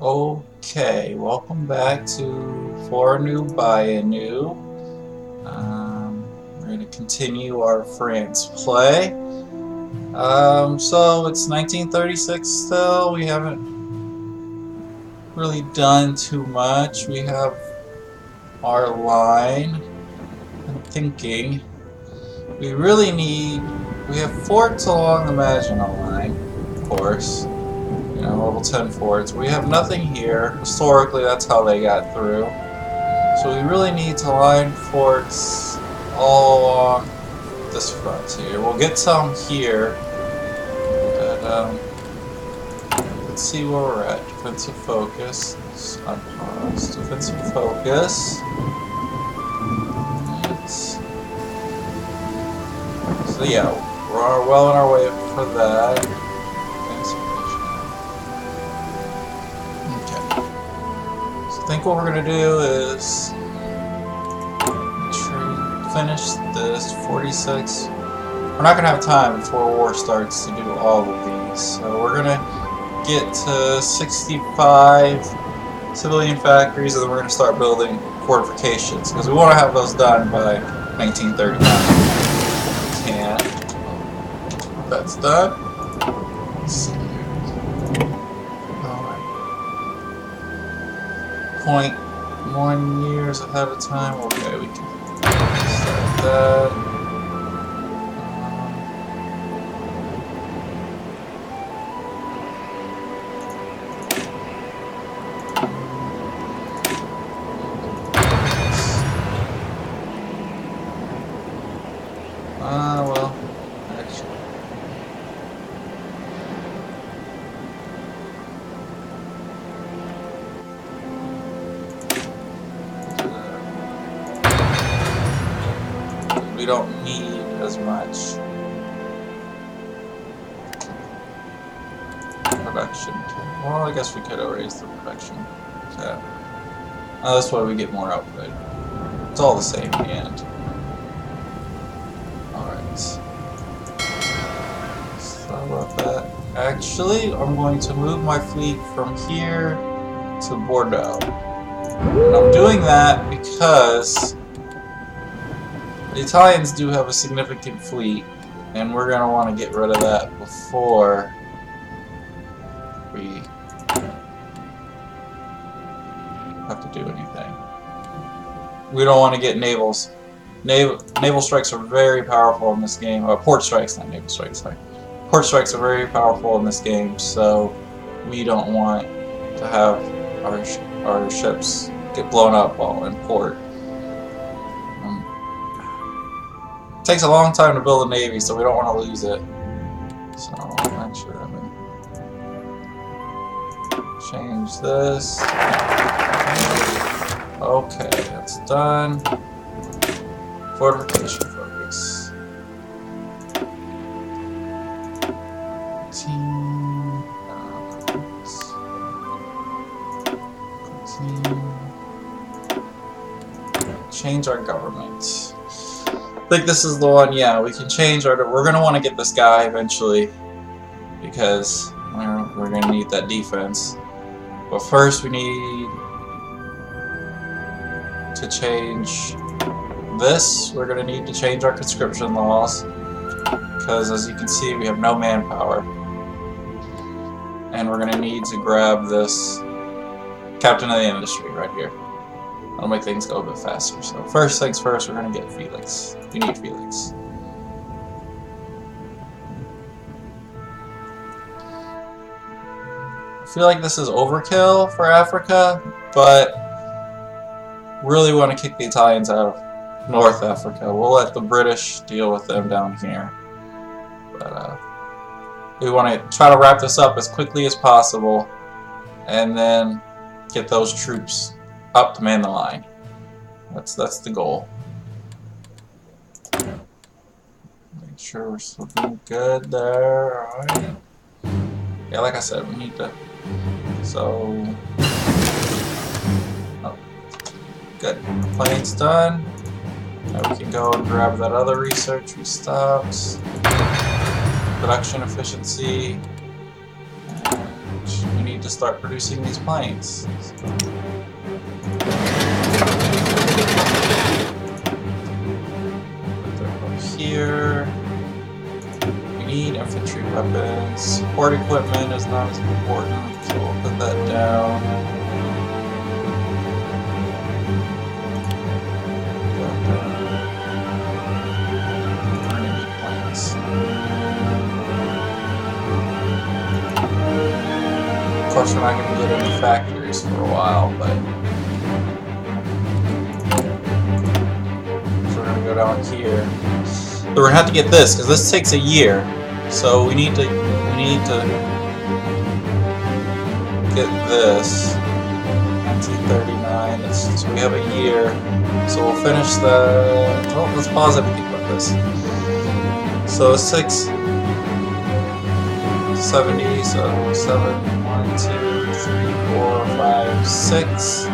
Okay, welcome back to For a New Buy a New. We're going to continue our France play. So it's 1936 still. We haven't really done too much. We have our line. I'm thinking we really need. We have forts along the Maginot Line, of course. You know, level 10 forts. We have nothing here. Historically, that's how they got through. So we really need to line forts all along this frontier. We'll get some here, but let's see where we're at. Defensive focus. Let's unpause. Defensive focus. So yeah, we're well on our way for that. I think what we're going to do is finish this 46. We're not going to have time before war starts to do all of these. So we're going to get to 65 civilian factories, and then we're going to start building fortifications because we want to have those done by 1939. We can. That's done. Let's see. 0.1 years ahead of time. Okay, we can start that. Well, actually. We don't need as much production. Well, I guess we could have raised the production. So, that's why we get more output. It's all the same in the end. Alright. Sorry about that. Actually, I'm going to move my fleet from here to Bordeaux. And I'm doing that because the Italians do have a significant fleet, and we're going to want to get rid of that before we have to do anything. We don't want to get navals. Naval strikes are very powerful in this game. Port strikes, not naval strikes, sorry. Port strikes are very powerful in this game, so we don't want to have our ships get blown up while in port. It takes a long time to build a navy, so we don't want to lose it. So actually, I'm gonna change this. Okay, that's done. Fortification focus. Change our government. I think this is the one. Yeah, we can change our. We're gonna want to get this guy eventually because we're gonna need that defense. But first, we need to change this. We're gonna need to change our conscription laws because, as you can see, we have no manpower, and we're gonna need to grab this captain of the industry right here. That'll make things go a bit faster. So first things first, we're gonna get Felix. We need Felix. I feel like this is overkill for Africa, but really want to kick the Italians out of North Africa. We'll let the British deal with them down here. But we want to try to wrap this up as quickly as possible and then get those troops up to man the line. That's the goal. Make sure we're still doing good there. Alright. Yeah, like I said, we need to. So. Oh. Good. Plane's done. Now we can go and grab that other research we stopped. Production efficiency. And we need to start producing these planes. Put them up here. We need infantry weapons. Support equipment is not as important, so we'll put that down. Of course, we're not going to get any factories for a while, but so we're going to go down here. But we're going to have to get this because this takes a year. So we need to get this. 1939. So we have a year. So we'll finish the. Oh, let's pause everything like this. So 670. So 7. 1, 2, 3, 4, 5, 6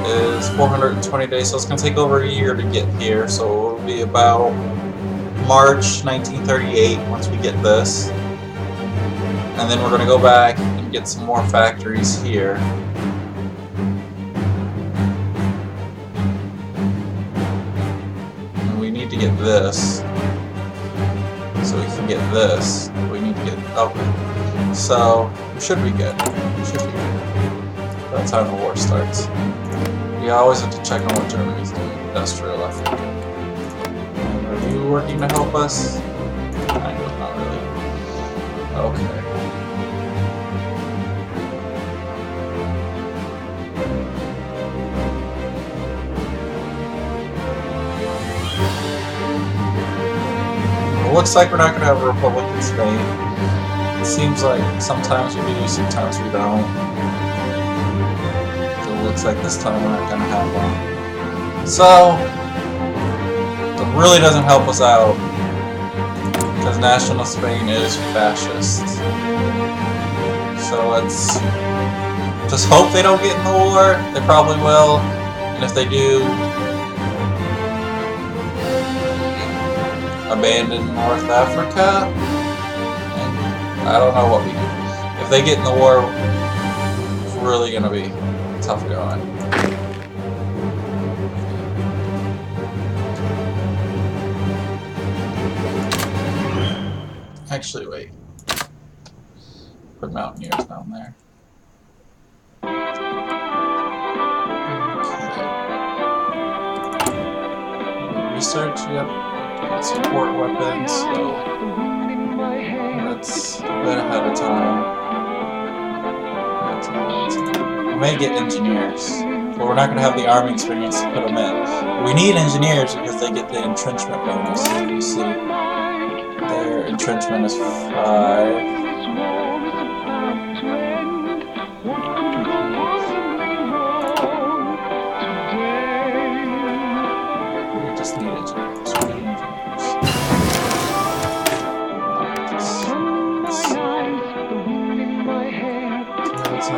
is 420 days, so it's going to take over a year to get here, so it'll be about March 1938 once we get this. And then we're going to go back and get some more factories here. And we need to get this. So we can get this. We need to get up. So we should be good. We should be good. By the time the war starts. We always have to check on what Germany's doing. Industrial effort. And are you working to help us? Kind of, not really. Okay. It looks like we're not going to have a republic in Spain. It seems like sometimes we do, sometimes we don't. So it looks like this time we're not going to have one. So, it really doesn't help us out. Because National Spain is fascist. So let's just hope they don't get in the war. They probably will. And if they do, abandon North Africa. I don't know what we do. If they get in the war, it's really going to be tough going. Actually, wait. Put Mountaineers down there. Okay. Research, yep. Support weapons, so that's a bit ahead of time. We may get engineers, but we're not going to have the army experience to put them in. We need engineers because they get the entrenchment bonus. You see, their entrenchment is 5. We just need engineers. We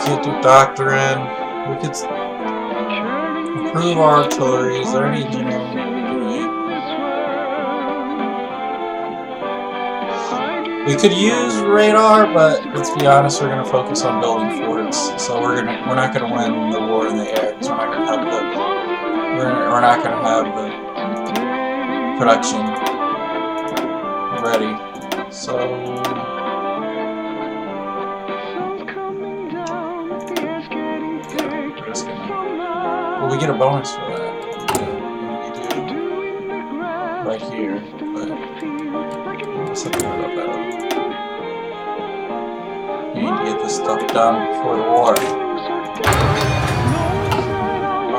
can't do doctrine. We could improve our artillery. Is there any engineering we can do? We could use radar, but let's be honest, we're going to focus on building forts. So we're not going to win the war in the air because we're not going to have the production ready. So. Well, we get a bonus for that. We do right here, but something about that. We need to get this stuff done before the war.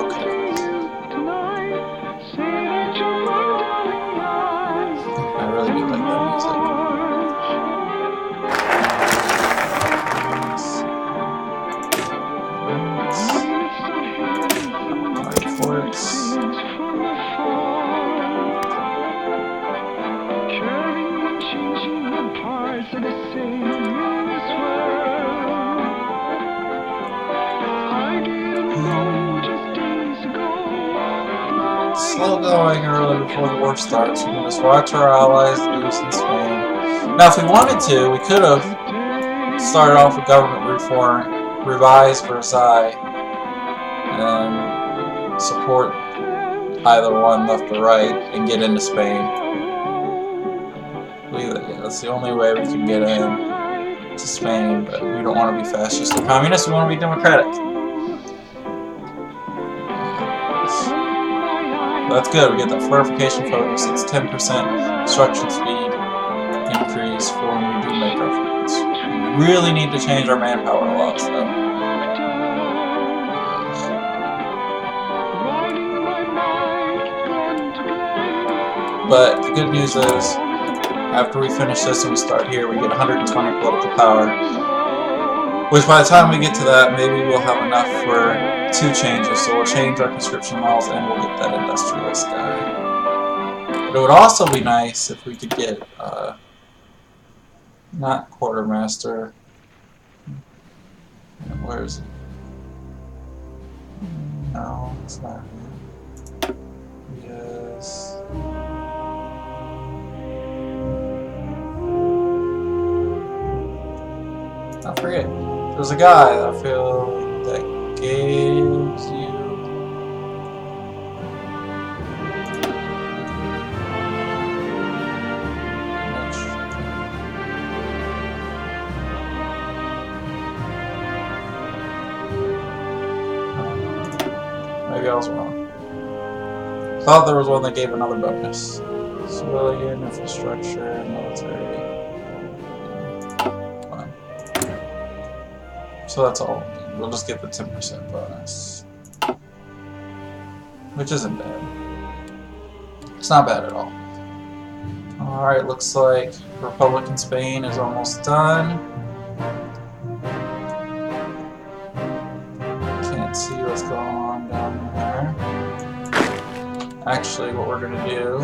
Okay. I really do like that music. Slow going early before the war starts. We can just watch our allies lose in Spain. Now, if we wanted to, we could have start off with government reform, revise Versailles, and support either one, left or right, and get into Spain. That's the only way we can get in to Spain, but we don't want to be fascist or communist, we want to be democratic. That's good, we get that fortification focus, it's 10% construction speed increase for when we do make our fleets. We really need to change our manpower laws though. But the good news is, after we finish this and we start here, we get 120 political power. Which by the time we get to that, maybe we'll have enough for 2 changes. So we'll change our conscription laws and we'll get that industrialist guy. But it would also be nice if we could get, not quartermaster. Where is it? No, it's not him. Yes. I forget. There's a guy that I feel that gives you. Maybe I was wrong. Thought there was one that gave another bonus. Civilian, infrastructure, military. Fine. So that's all. We'll just get the 10% bonus. Which isn't bad. It's not bad at all. Alright, looks like Republic in Spain is almost done. Can't see what's going on down there. Actually, what we're going to do,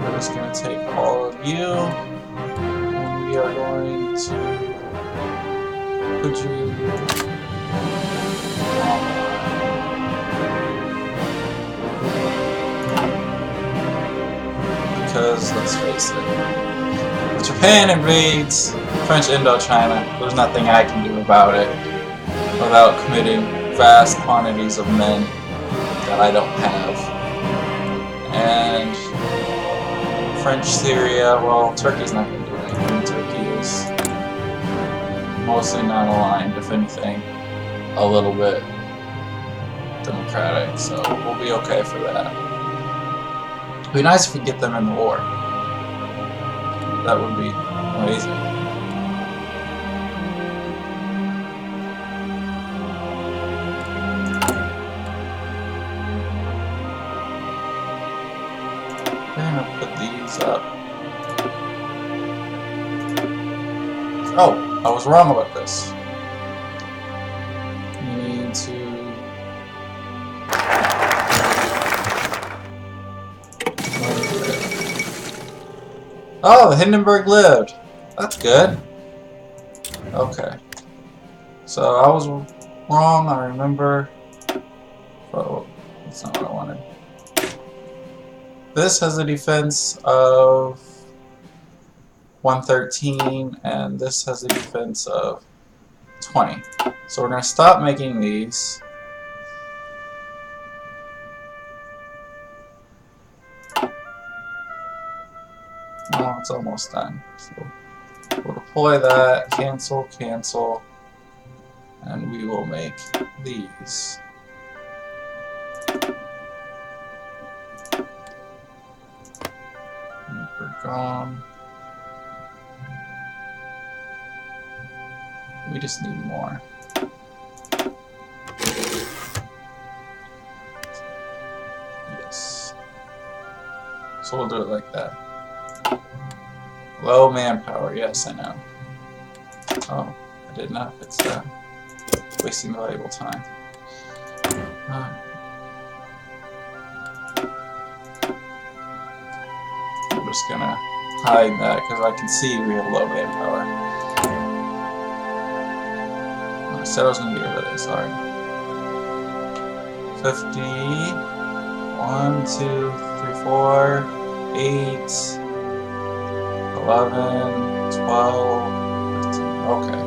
we're just going to take all of you, and we are going to put you because, let's face it, if Japan invades French Indochina, there's nothing I can do about it without committing vast quantities of men that I don't have. And French Syria, well, Turkey's not going to do anything. Turkey is mostly non-aligned, if anything, a little bit democratic, so we'll be okay for that. It'd be nice if we get them in the war. That would be amazing. Up. Oh, I was wrong about this. You need to... Oh, the Hindenburg lived. That's good. Okay. So I was wrong, I remember. Oh, that's not what I wanted. This has a defense of 113, and this has a defense of 20. So we're going to stop making these. Oh, it's almost done. So we'll deploy that, cancel, cancel, and we will make these. Gone. We just need more. Yes. So we'll do it like that. Low manpower, yes, I know. Oh, I did not fix that. Wasting valuable time. I'm just gonna hide that because I can see we have low manpower. I said I was gonna get rid of this, sorry. 50. 1, 2, 3, 4, 8. 11, 12, 15. Okay.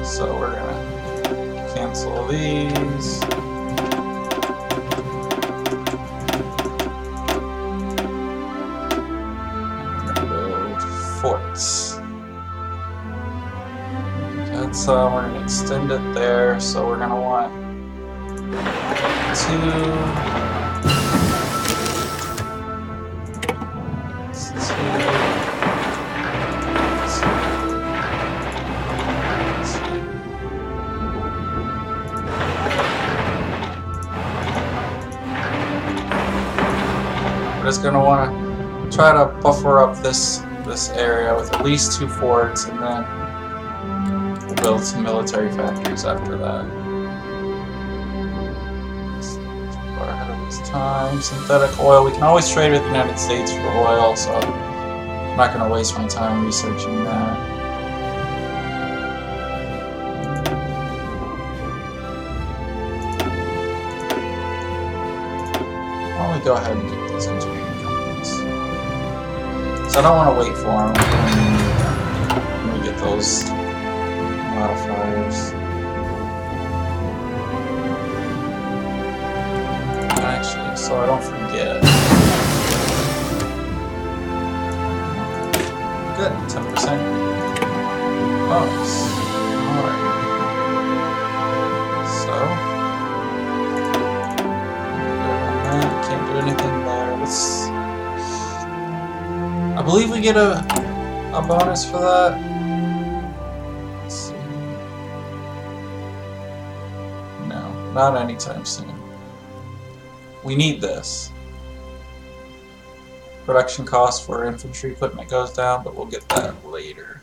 So we're gonna cancel these. And we're gonna build forts. That's we're gonna extend it there, so we're gonna want 2. We're just gonna want to try to buffer up this area with at least 2 forts, and then we'll build some military factories after that. Far ahead of this time. Synthetic oil. We can always trade with the United States for oil, so I'm not gonna waste my time researching that. Why don't we go ahead and get these engineering companies? So I don't want to wait for them when we get those modifiers. Actually, so I don't forget. Good, 10% bonus. Alright. So. Can't do anything there. Let's. I believe we get a bonus for that. Let's see. No, not anytime soon. We need this. Production cost for infantry equipment goes down, but we'll get that later.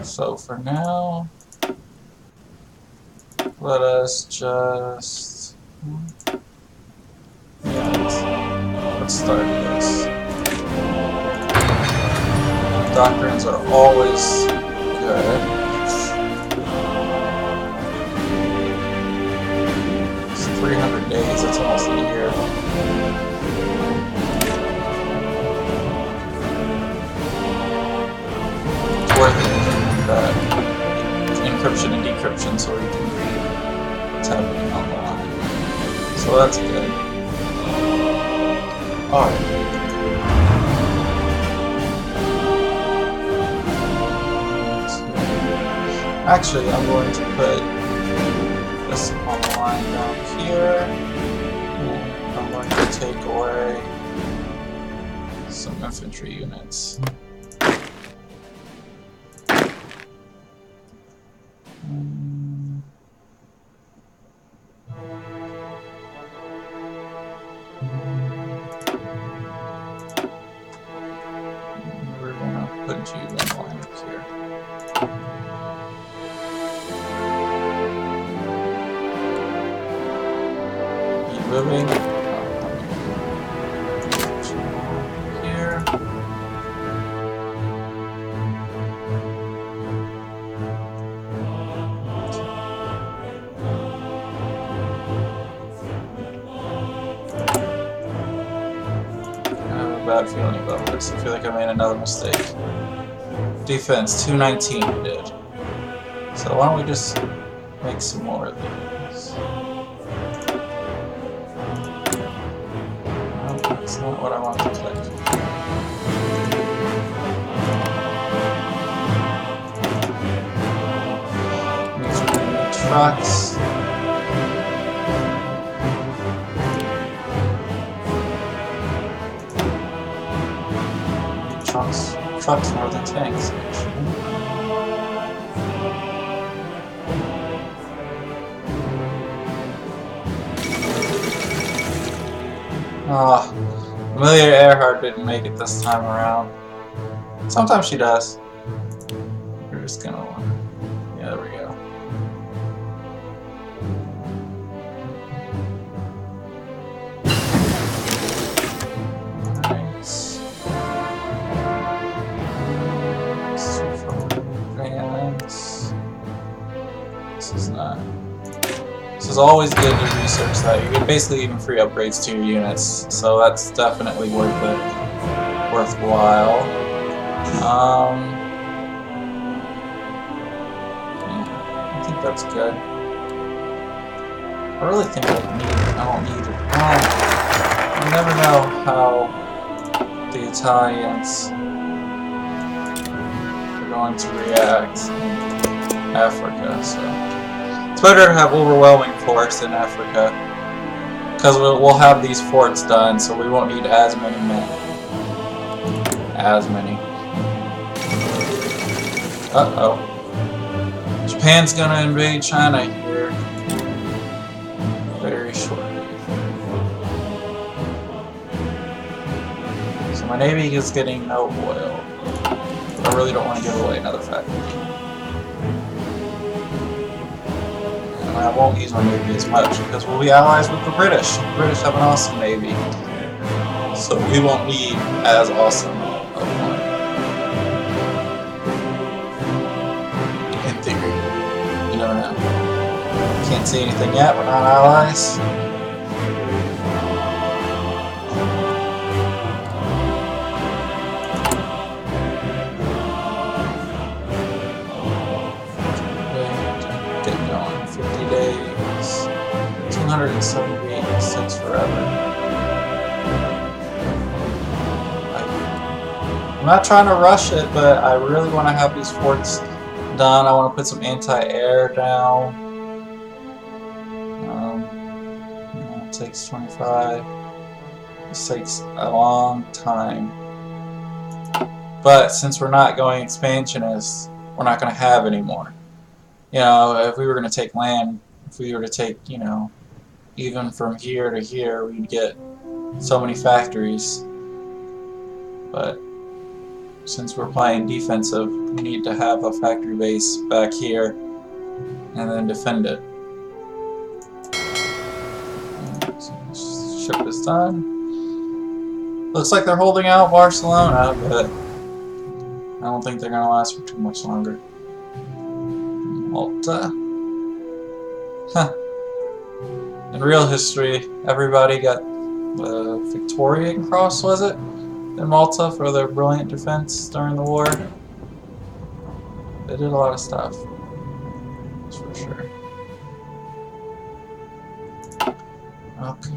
So for now, let us just. Let's start this. Doctrines are always good. It's 300 days, that's almost a year. It's worth it, that encryption and decryption, so we can read what's happening on the line. So that's good. Alright. Actually, I'm going to put this on the line down here. And I'm going to take away some infantry units. We're gonna put you in line here. Keep moving. Here. Bad feeling about this. I feel like I made another mistake. Defense 219 we did. So why don't we just make some more of these? No, that's not what I want to click. These are going to be trucks. Trucks more than tanks, actually. Ah, Amelia Earhart didn't make it this time around. Sometimes she does. We're just gonna... Yeah, there we go. This is always good to research that. You get basically even free upgrades to your units, so that's definitely worth it. worthwhile. Yeah, I think that's good. I really think I don't need it. You never know how the Italians are going to react in Africa, so it's better to have overwhelming force in Africa, because we'll have these forts done, so we won't need as many men. As many. Uh-oh. Japan's gonna invade China here very shortly. So my navy is getting no oil. I really don't want to give away another factory. And I won't use my navy as much because we'll be allies with the British. The British have an awesome navy. So we won't need as awesome of one. In theory. You never know. Can't see anything yet, we're not allies. Get going. 50 days. 276 forever. I'm not trying to rush it, but I really want to have these forts done. I want to put some anti-air down. It takes 25. This takes a long time. But since we're not going expansionist, we're not going to have any more. You know, if we were going to take land, if we were to take, you know, even from here to here, we'd get so many factories. But since we're playing defensive, we need to have a factory base back here and then defend it. So ship is done. Looks like they're holding out Barcelona, but I don't think they're going to last for too much longer. Malta. Huh. In real history, everybody got the Victorian Cross, was it? In Malta for their brilliant defense during the war. They did a lot of stuff. That's for sure. Okay.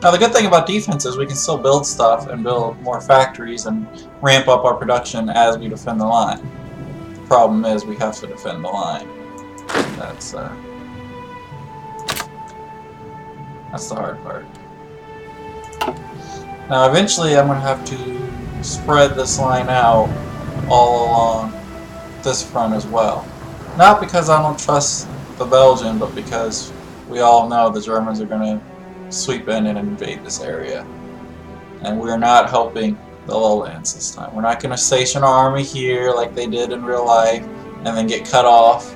Now the good thing about defense is we can still build stuff and build more factories and ramp up our production as we defend the line. The problem is we have to defend the line. That's the hard part. Now eventually I'm going to have to spread this line out all along this front as well. Not because I don't trust the Belgian, but because we all know the Germans are going to sweep in and invade this area. And we're not helping the lowlands this time. We're not going to station our army here like they did in real life and then get cut off.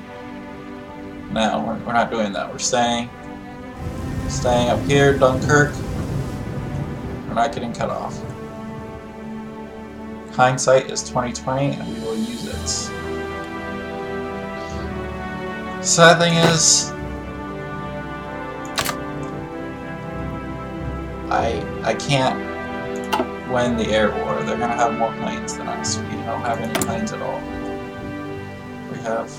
No, we're not doing that. We're staying up here, Dunkirk. We're not getting cut off. Hindsight is 20/20, and we will use it. Sad thing is, I can't win the air war. They're gonna have more planes than us. We don't have any planes at all. We have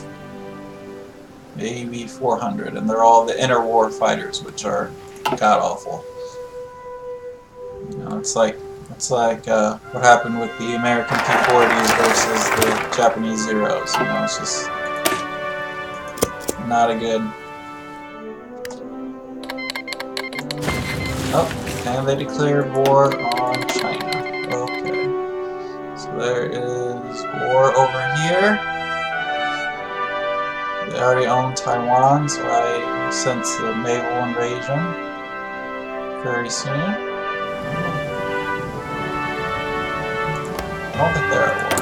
maybe 400, and they're all the interwar fighters, which are god awful. You know, it's like what happened with the American P-40s versus the Japanese Zeros. You know, it's just not a good. Oh, and they declared war on China. Okay, so there is war over here. They already own Taiwan, so I sense the naval invasion very soon. I don't think they're at war.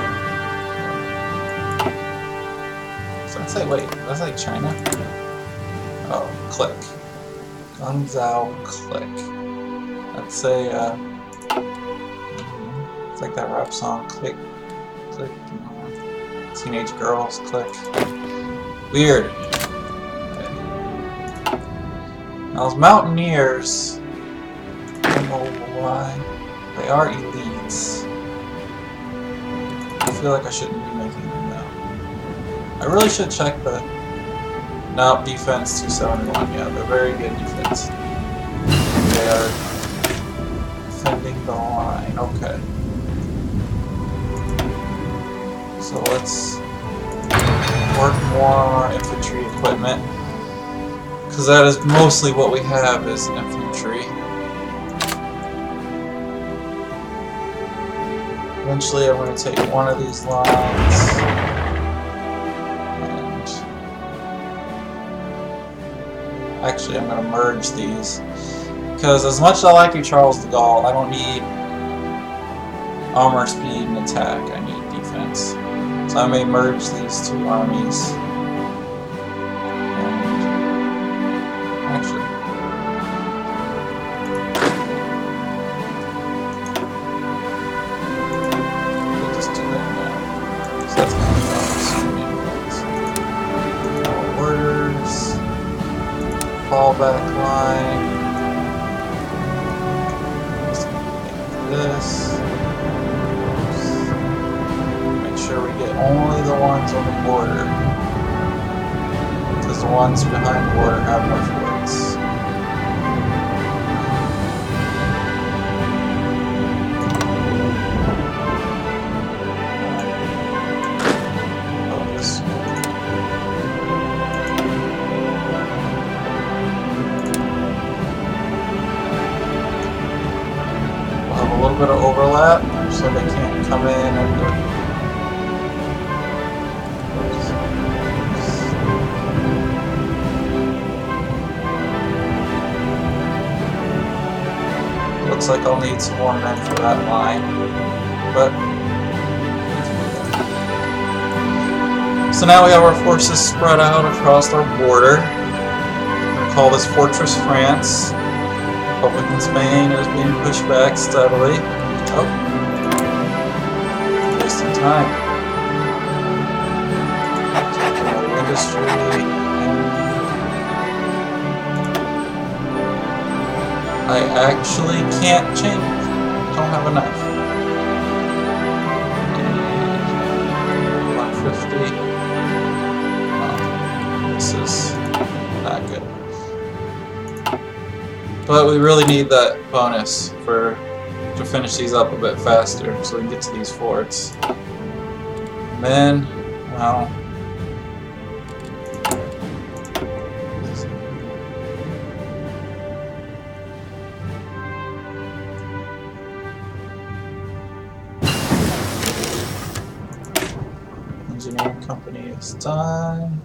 So I'd say, wait, that's like China? Oh, click. Guangzhou click. I'd say, it's like that rap song, click, click, you know, teenage girls, click. Weird. Okay. Now those mountaineers, I don't know line. They are elites. I feel like I shouldn't be making them now. I really should check the... No, defense 271. Yeah, they're very good defense. They are defending the line. Okay. So let's work more on our infantry equipment, because that is mostly what we have is infantry. Eventually I'm going to take one of these lines and actually I'm going to merge these, because as much as I like you, Charles de Gaulle, I don't need armor, speed, and attack. I need defense. So I may merge these two armies. And actually, we'll just do that now. So that's going to be orders, fallback line. Just make this. We get only the ones on the border, because the ones behind the border have no forts. We'll have a little bit of overlap, so they can't come in and do it. Looks like I'll need some more men for that line, but so now we have our forces spread out across our border. We're going to call this Fortress France. Republican Spain is being pushed back steadily. Oh, wasting time. Another industry. I actually can't change. Don't have enough. 150. Oh, this is not good. But we really need that bonus to finish these up a bit faster, so we can get to these forts. And then, well. Engineering company is done.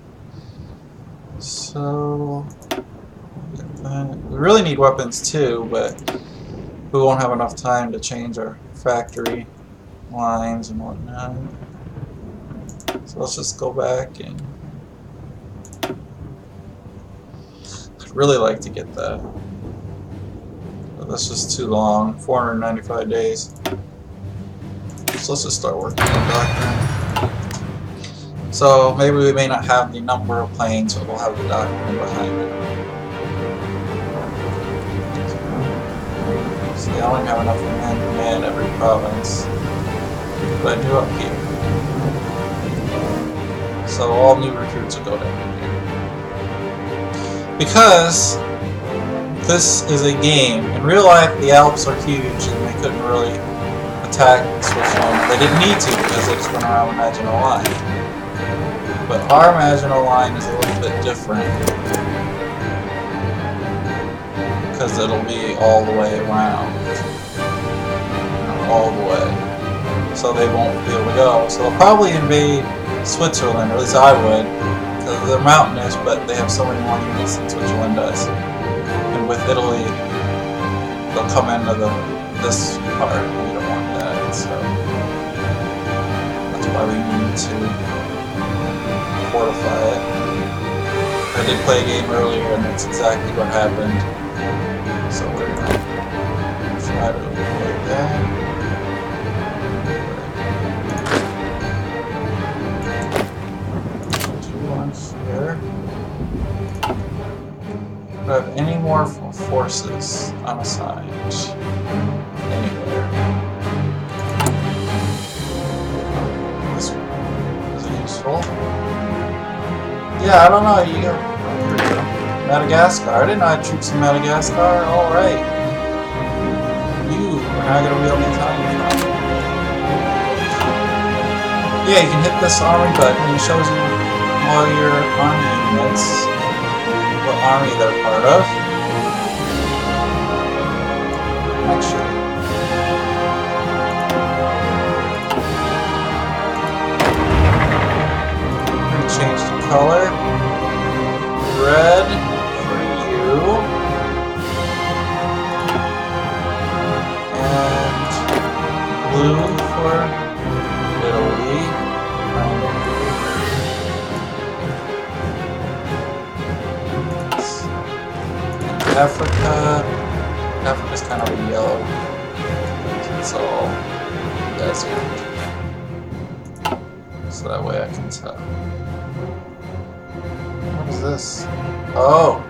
So we really need weapons too, but we won't have enough time to change our factory lines and whatnot. So let's just go back and I'd really like to get that. But that's just too long. 495 days. So let's just start working on doctrine. So maybe we may not have the number of planes, but we'll have the doctrine behind it. See, I only have enough men to man every province, but I do up here. So all new recruits will go down here. Because this is a game. In real life, the Alps are huge, and they couldn't really attack Switzerland. They didn't need to because they just went around Maginot Line. But our Maginot Line is a little bit different because it'll be all the way around, all the way, so they won't be able to go. So they'll probably invade Switzerland, or at least I would, because they're mountainous, but they have so many more units than Switzerland does. And with Italy, they'll come into this part. We don't want that, so that's why we need to fortify it. I did play a game earlier and that's exactly what happened. So we're going to try to avoid that. Do one here. Do I have any more forces unassigned? Yeah, I don't know. You go. Here we go. Madagascar. I didn't know I had troops in Madagascar. All right. You are now going to be able to tell you from. Yeah, you can hit this army button and it shows you all your army units, what army they're part of. Actually, I'm going to change the color. Red for you. And blue for Italy. Africa. Africa's kind of a yellow. It's all desert. So that way I can tell. What is this? Oh!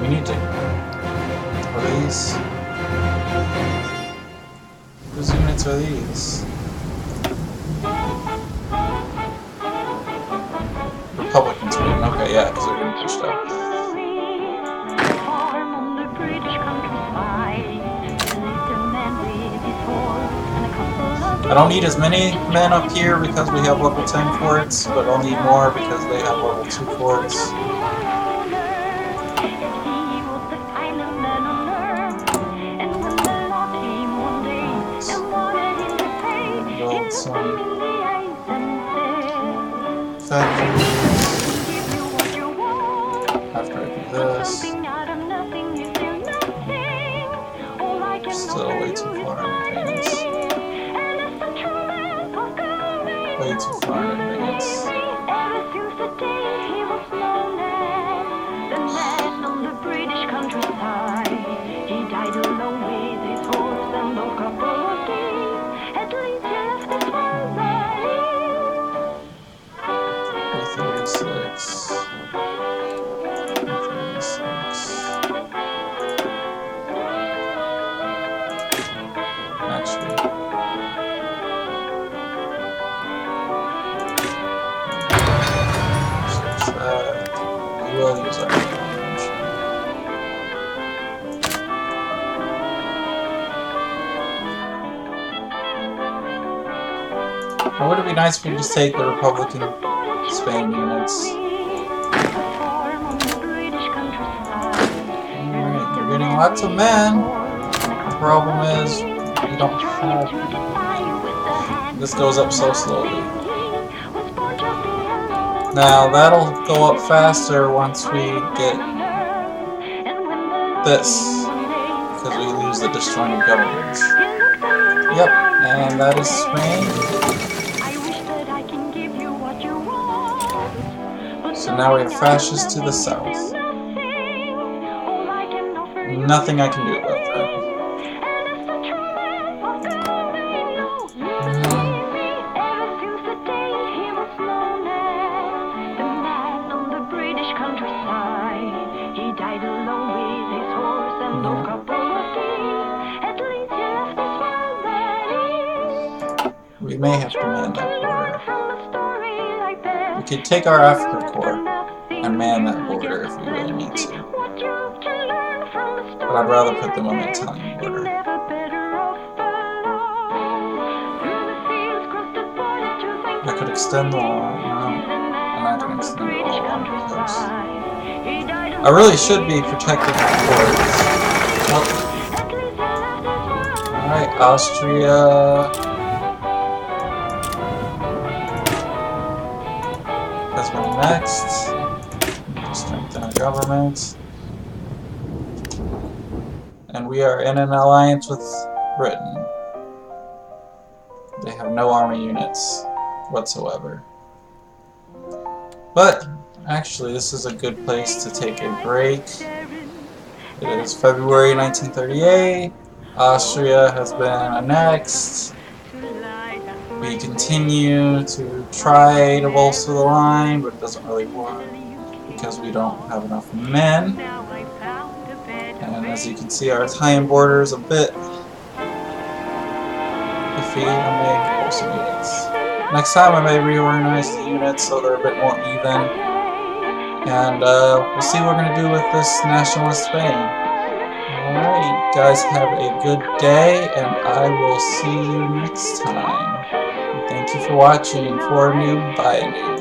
We need to... These? Whose units are these? Republicans win. Okay, yeah, because they're getting pushed out. I don't need as many men up here because we have level 10 forts, but I'll need more because they have level 2 forts. Build some factories after I do this. Still way too far in advance. Way too far in advance. We'll use our range. Now, would it be nice if we just take the Republican Spain units? Alright, you're getting lots of men. The problem is, we don't have... This goes up so slowly. Now, that'll go up faster once we get this, because we lose the disjointed governments. Yep, and that is Spain. So now we have fascists to the south. Nothing I can do about that. We may have to man that border. We could take our Africa Corps and man that border if we really need to. But I'd rather put them on the Italian border. I could extend the line. No, I'm not going to extend it all along the coast. I really should be protecting the ports. Oh. Alright, Austria. Next, strengthen our government, and we are in an alliance with Britain. They have no army units whatsoever. But actually, this is a good place to take a break. It is February 1938. Austria has been annexed. We continue to try to bolster the line, but it doesn't really work because we don't have enough men. And as you can see, our Italian border is a bit iffy. I may pull some units. Next time I may reorganize the units so they're a bit more even. And we'll see what we're going to do with this nationalist Spain. Alright, guys, have a good day, and I will see you next time. Thank you for watching for New by New.